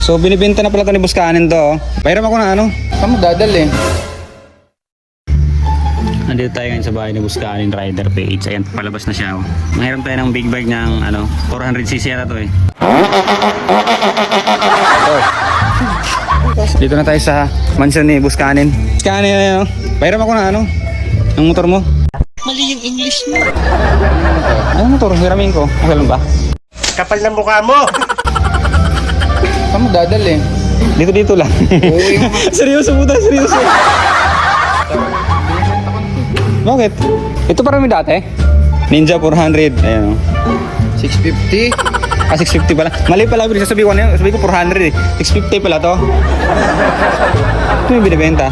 So binibenta na pala ito ni Boss Kanin to. Pairam ako na ano. Saan mo dadalhin? Nandito tayo ngayon sa bahay ni Boss Kanin Rider PH. Ayan, palabas na siya. Mahiram tayo ng big bike ng 400cc na to eh. Dito na tayo sa mansion ni Boss Kanin. Boss Kanin, pairam ako na ng motor mo. Mali yung English mo. Ano motor? Hiramin ko. Okay lang ba? Kapal ng mukha mo. Saan mo dadalhin? Dito lang. Uy, Seryoso puta, seryoso. Bakit? Ito parang may dati. Ninja 400. Ayan o. 650. 650 pala. Mali pala. Sabi ko 400 eh. 650 pala to. Ito yung binibenta.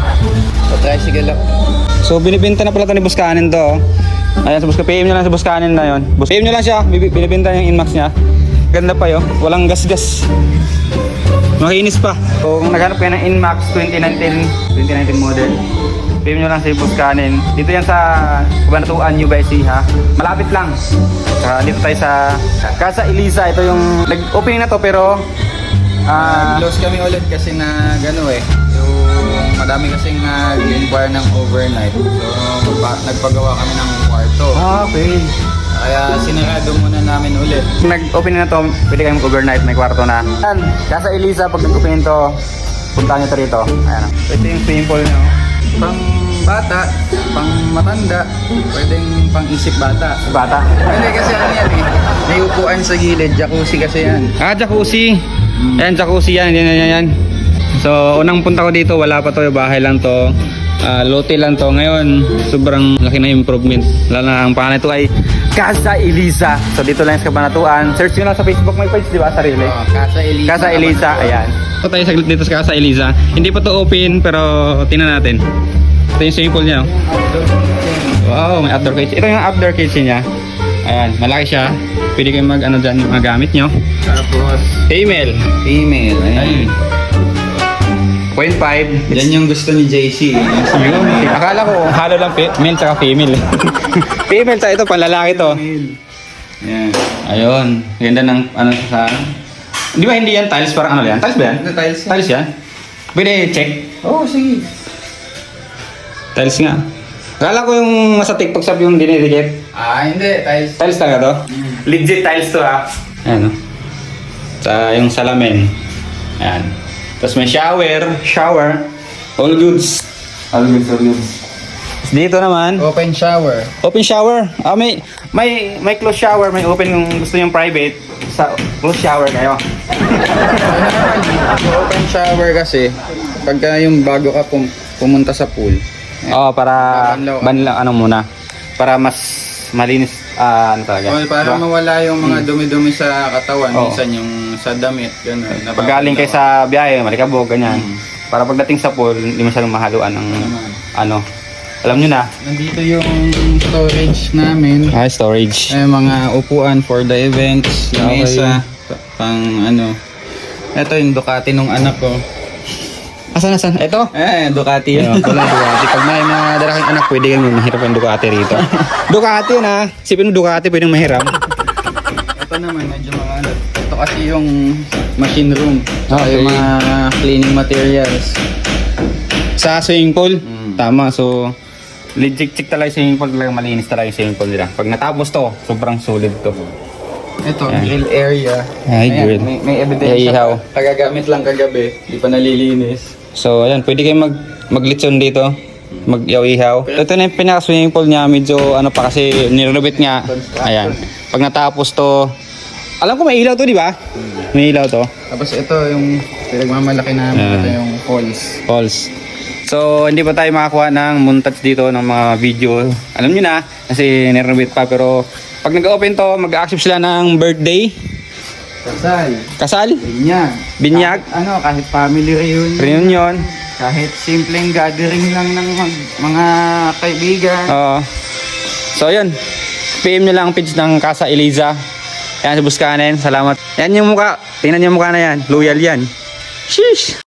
Tricycle ako. So binibenta na pala to ni Boss Kanin to. Ayan, sa Boss PM nyo lang sa Boss Kanin na yun. PM nyo lang siya. Binibenta yung Inmax niya. Ganda pa yun. Walang gas-gas. Makinis pa. So kung naghanap kayo ng Inmax 2019 model, PM nyo lang sa Boss Kanin. Dito yan sa Cabanatuan, New By ha. Malapit lang. Dito tayo sa Casa Elisa. Ito yung nag-opening na to pero Close kami ulit kasi na yung madami kasing nag-inquire ng overnight. So nagpagawa kami ng kwarto. okay. Kaya sinarado muna namin ulit. Nag-open na to, pwede kayong overnight, may kwarto na. Yan, Casa Elisa, pag nag-open to, puntahan nyo to rito. Ayan. Ito yung swimming pool nyo. Pang bata, pang matanda, pwedeng pang isip bata. Bata. Hindi kasi ano yan eh. May upuan sa gilid, jacuzzi kasi yan. Jacuzzi. Ayan, jacuzzi yan. Yan. So, unang punta ko dito, wala pa to, bahay lang to. Lote lang to. Ngayon, sobrang laki na improvement. Lalo na ang pangalan ito ay Casa Elisa. So, dito lang sa Cabanatuan. Search nyo lang sa Facebook, may page, di ba? Sarili. Casa Elisa. Casa Elisa, ayan. Ito tayo saglit dito sa Casa Elisa. Hindi pa to open, pero tingnan natin. Ito yung swimming pool niya. Wow, may outdoor kitchen. Ito yung outdoor kitchen niya. Ayan, malaki siya. Pwede kayong dyan, mga gamit nyo. Tapos, Female. female. Ayan. 0.5. Yan yung gusto ni JC. Yun. Akala ko halo lang male tsaka female. Female tsaka ito, panlalaki to. Yan. Ayun. Ganda ng sa... Di ba hindi yan tiles? Parang yan? Tiles ba yan? Tiles. Tiles yan? Pwede check? Oo, sige. Tiles nga. Akala ko yung nasa TikTok shop yung dinidikit. Hindi. Tiles. Tiles talaga to? Legit tiles to ha. Ayan o. Sa yung salamin. Ayan. Tapos may shower. All goods. All goods. Dito naman, Open shower. open shower. May closed shower, may open kung gusto yung private. Sa closed shower kayo. Open shower kasi, pagka yung bago ka pumunta sa pool. Oo, para Banlaw. muna. Para mas malinis talaga. Well, para Diba? mawala yung mga dumi-dumi sa katawan, Oo. minsan yung sa damit, gano'n. Pag galing kayo sa biyahe, malikabog, ganyan. Para pagdating sa pool, hindi masyadong mahaluan ng alam nyo na. Nandito yung storage namin. Storage. Ay, mga upuan for the events, yung Okay. mesa, pang Ito yung Ducati nung anak ko. Asan? Ito? Ducati yun. Ayun, wala Ducati. Pag may mga dalaking anak, pwede kang mahirap ang Ducati rito. Ducati na. Sipin mo Ducati, pwedeng mahirap. Ito naman, medyo mga Ito kasi yung machine room. Okay. Yung mga cleaning materials. Sa swimming pool, tama. So, legit check talaga yung swimming pool. Talaga malinis talaga yung swimming pool nila. Pag natapos to, sobrang solid to. Ito, Ayan. grill area. Ay, Ayan, grill. may ebidensya Ihaw. pa. Kagagamit lang kagabi, di pa nalilinis. So, ayan, pwede kayong maglitson dito. Mag-ihaw. Ito na yung pinaka-swimming pool niya. Medyo pa kasi nirenovate nga. Ayan. Pag natapos to, alam ko may ilaw to, di ba? May ilaw to. Tapos ito yung pinagmamalaki namin. Ayan. Ito yung falls. Falls. So, hindi pa tayo makakuha ng montage dito ng mga video. Alam nyo na, kasi nirenovate pa. Pero, pag nag-open to, mag-accept sila ng birthday. Kasal. Kasal? Binyag. Binyag? Kahit family reunion. Reunion. Kahit simpleng gathering lang ng mga kaibigan. Oo. So, yun. PM nyo lang ang page ng Casa Elisa. Yan, sa Boss Kanin. Salamat. Yan yung mukha. Tingnan yung mukha na yan. Loyal yan. Sheesh!